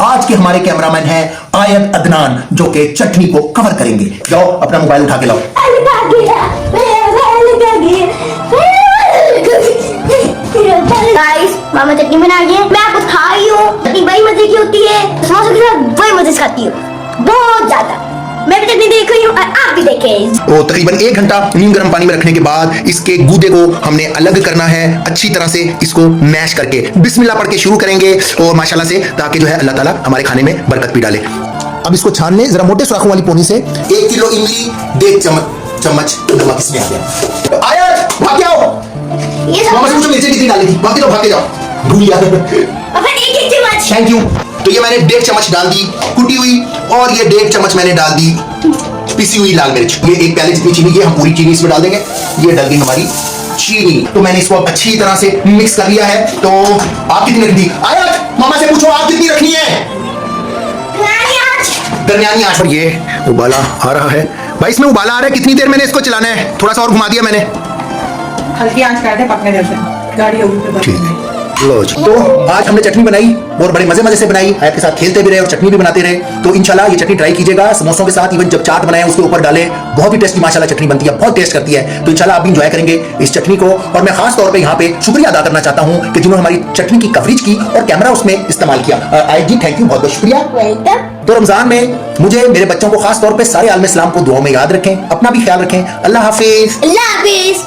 आज के हमारे कैमरामैन हैं आयत अदनान, जो कि चटनी को कवर करेंगे। जाओ अपना मोबाइल उठा के लाओ। गाइस, मामा चटनी बना रही है। मैं आपको खा रही हूँ। चटनी बड़ी मजे की होती है। समोसे के साथ बड़ी मजे से खाती हूँ, बहुत ज्यादा। मैं भी चटनी देख रही हूँ और आप भी देखें। तो तकरीबन 1 घंटा नीम गर्म पानी में रखने के बाद इसके गूदे को हमने अलग करना है अच्छी तरह से, इसको मैश करके बिस्मिल्लाह पढ़ के शुरू करेंगे और माशाल्लाह से, ताकि जो है अल्लाह ताला हमारे खाने में बरकत भी डाले। अब इसको छानने जरा मोटे सुराखों वाली पोनी से 1 किलो इमली, 1 चम्मच नमक इसमें आ गया। आयत भाग के आओ। ये सब मामा से पूछो मिर्ची कितनी डाली थी। भाग के जाओ भूल गया। अपन एक चम्मच। Thank you. तो ये मैंने 1.5 चम्मच डाल दी कुटी हुई, और ये 1.5 चम्मच मैंने डाल दी पिसी हुई लाल मिर्च। ये 1 प्याले जितनी चीनी की हम पूरी चीनी इसमें डाल देंगे। ये डल गई हमारी चीनी। तो मैंने इसको अच्छी तरह से मिक्स कर लिया है। तो आप कितनी रखनी? आयत मामा से पूछो आप कितनी रखनी है? दरमियानी आंच पर। ये उबाला आ रहा है भाई, इसमें उबाला आ रहा है। कितनी देर मैंने इसको चलाना है? थोड़ा सा और घुमा दिया मैंने। हल्की आंच कर दे, पकने देते गाड़ी होगी तो ठीक है। लो जी, तो आज हमने चटनी बनाई और बड़े मजे से बनाई। आयत के साथ खेलते भी रहे और चटनी भी बनाते रहे। तो इंशाल्लाह ये चटनी ट्राई कीजिएगा समोसों के साथ। इवन जब चाट बनाए उसके ऊपर डाले, बहुत ही टेस्टी माशाल्लाह चटनी बनती है, बहुत टेस्ट करती है। तो इंशाल्लाह आप भी एंजॉय करेंगे इस चटनी को। और मैं खास तौर पे यहाँ पे शुक्रिया अदा करना चाहता हूँ कि जिन्होंने हमारी चटनी की कवरेज की और कैमरा उसमें इस्तेमाल किया। आयत जी थैंक यू, बहुत बहुत शुक्रिया। तो रमजान में मुझे, मेरे बच्चों को खास तौर पे सारे आलम इस्लाम को दुआओं में याद रखें, अपना भी ख्याल रखें। अल्लाह हाफिज। अल्लाह हाफिज।